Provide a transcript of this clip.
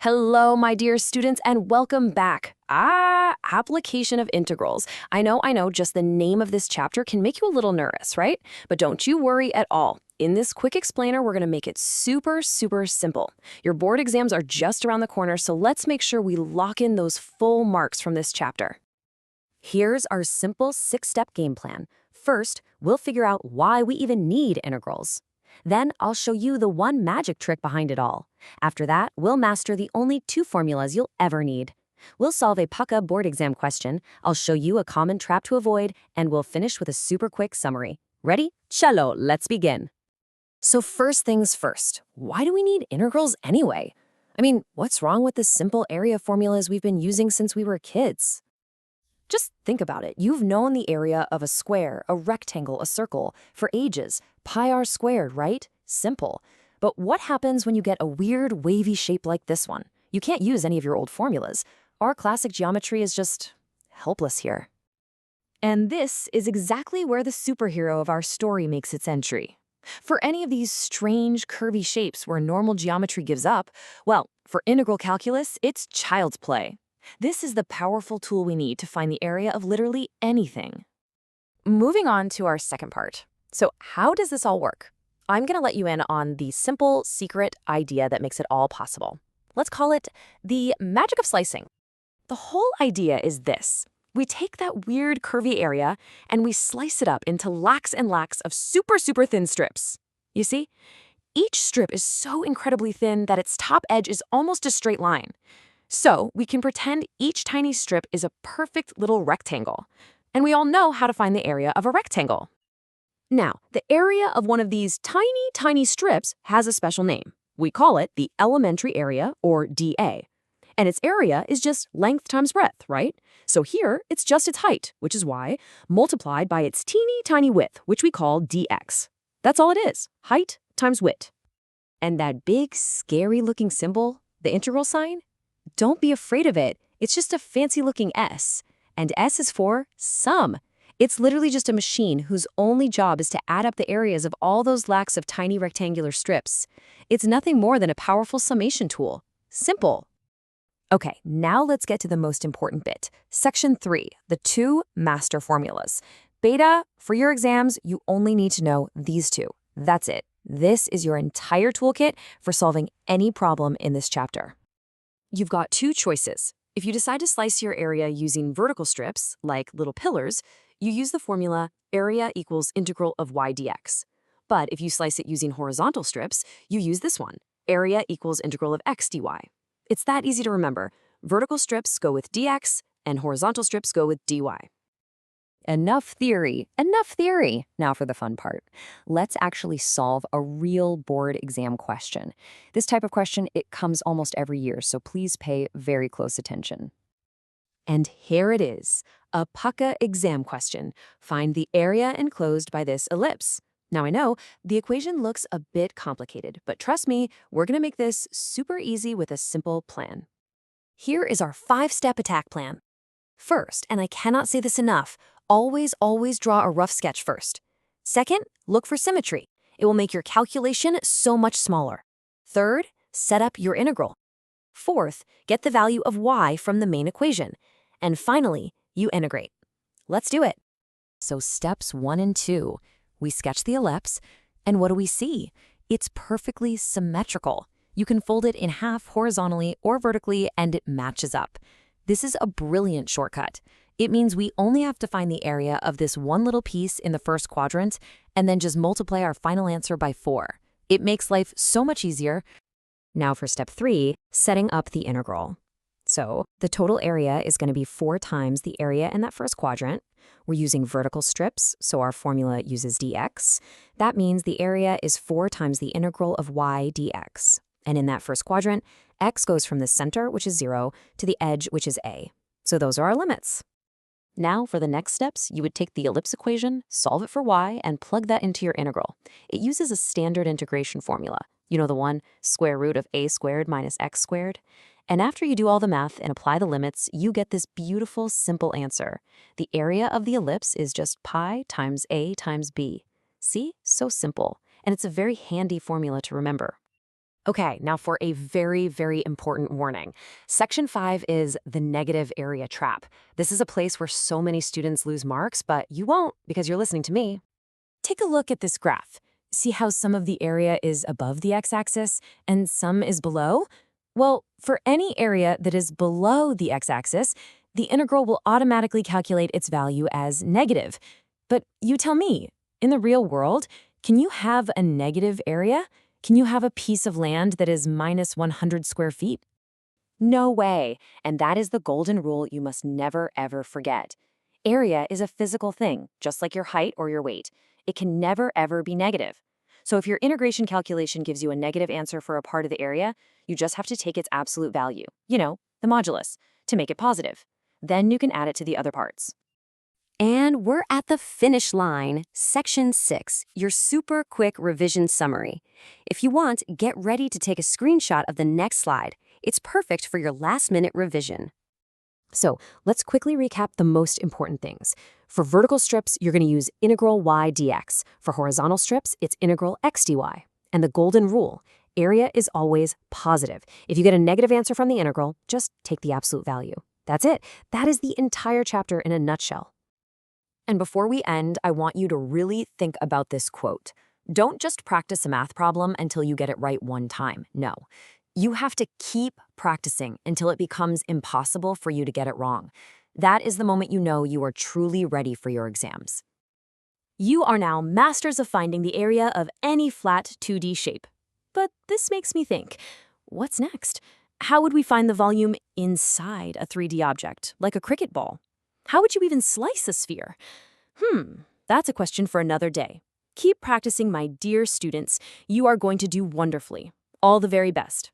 Hello, my dear students, and welcome back. Application of integrals. I know, just the name of this chapter can make you a little nervous, right? But don't you worry at all. In this quick explainer, we're going to make it super simple. Your board exams are just around the corner, so let's make sure we lock in those full marks from this chapter. Here's our simple 6-step game plan. First, we'll figure out why we even need integrals. Then I'll show you the one magic trick behind it all. After that, we'll master the only 2 formulas you'll ever need. We'll solve a PUCA board exam question, I'll show you a common trap to avoid, and we'll finish with a super quick summary. Ready? Cello, let's begin. So first things first, why do we need integrals anyway? I mean, what's wrong with the simple area formulas we've been using since we were kids? Just think about it. You've known the area of a square, a rectangle, a circle for ages. Pi r squared, right? Simple. But what happens when you get a weird wavy shape like this one? You can't use any of your old formulas. Our classic geometry is just helpless here. And this is exactly where the superhero of our story makes its entry. For any of these strange curvy shapes where normal geometry gives up, well, for integral calculus, it's child's play. This is the powerful tool we need to find the area of literally anything. Moving on to our second part. So how does this all work? I'm going to let you in on the simple, secret idea that makes it all possible. Let's call it the magic of slicing. The whole idea is this. We take that weird curvy area and we slice it up into lakhs and lakhs of super thin strips. You see? Each strip is so incredibly thin that its top edge is almost a straight line. So we can pretend each tiny strip is a perfect little rectangle. And we all know how to find the area of a rectangle. Now, the area of one of these tiny strips has a special name. We call it the elementary area, or dA. And its area is just length times breadth, right? So here, it's just its height, which is y, multiplied by its tiny width, which we call dx. That's all it is, height times width. And that big, scary-looking symbol, the integral sign? Don't be afraid of it. It's just a fancy-looking S. And S is for sum. It's literally just a machine whose only job is to add up the areas of all those lakhs of tiny rectangular strips. It's nothing more than a powerful summation tool. Simple. Okay, now let's get to the most important bit. Section 3, the 2 master formulas. Beta, for your exams, you only need to know these 2. That's it. This is your entire toolkit for solving any problem in this chapter. You've got 2 choices. If you decide to slice your area using vertical strips, like little pillars, you use the formula area equals integral of y dx. But if you slice it using horizontal strips, you use this one, area equals integral of x dy. It's that easy to remember. Vertical strips go with dx, and horizontal strips go with dy. Enough theory. Now for the fun part. Let's actually solve a real board exam question. This type of question, it comes almost every year, so please pay very close attention. And here it is, a PUCA exam question. Find the area enclosed by this ellipse. Now I know, the equation looks a bit complicated, but trust me, we're going to make this super easy with a simple plan. Here is our 5-step attack plan. First, and I cannot say this enough, always draw a rough sketch first. Second, look for symmetry. It will make your calculation so much smaller. Third, set up your integral. Fourth, get the value of y from the main equation. And finally, you integrate. Let's do it. So steps 1 and 2, we sketch the ellipse, and what do we see? It's perfectly symmetrical. You can fold it in half horizontally or vertically, and it matches up. This is a brilliant shortcut. It means we only have to find the area of this one little piece in the first quadrant and then just multiply our final answer by 4. It makes life so much easier. Now for step 3, setting up the integral. So the total area is going to be 4 times the area in that first quadrant. We're using vertical strips, so our formula uses dx. That means the area is 4 times the integral of y dx. And in that first quadrant, x goes from the center, which is 0, to the edge, which is a. So those are our limits. Now, for the next steps, you would take the ellipse equation, solve it for y, and plug that into your integral. It uses a standard integration formula. You know the one, square root of a squared minus x squared? And after you do all the math and apply the limits, you get this beautiful, simple answer. The area of the ellipse is just pi times a times b. See? So simple. And it's a very handy formula to remember. Okay, now for a very, very important warning. Section 5 is the negative area trap. This is a place where so many students lose marks, but you won't because you're listening to me. Take a look at this graph. See how some of the area is above the x-axis and some is below? Well, for any area that is below the x-axis, the integral will automatically calculate its value as negative. But you tell me, in the real world, can you have a negative area? Can you have a piece of land that is minus 100 square feet? No way. And that is the golden rule you must never, ever forget. Area is a physical thing, just like your height or your weight. It can never, ever be negative. So if your integration calculation gives you a negative answer for a part of the area, you just have to take its absolute value, the modulus, to make it positive. Then you can add it to the other parts. And we're at the finish line, Section 6, your super quick revision summary. If you want, get ready to take a screenshot of the next slide. It's perfect for your last-minute revision. So let's quickly recap the most important things. For vertical strips, you're going to use integral y dx. For horizontal strips, it's integral x dy. And the golden rule, area is always positive. If you get a negative answer from the integral, just take the absolute value. That's it. That is the entire chapter in a nutshell. And before we end, I want you to really think about this quote. Don't just practice a math problem until you get it right one time. No. You have to keep practicing until it becomes impossible for you to get it wrong. That is the moment you know you are truly ready for your exams. You are now masters of finding the area of any flat 2D shape. But this makes me think, what's next? How would we find the volume inside a 3D object, like a cricket ball? How would you even slice a sphere? That's a question for another day. Keep practicing, my dear students. You are going to do wonderfully. All the very best.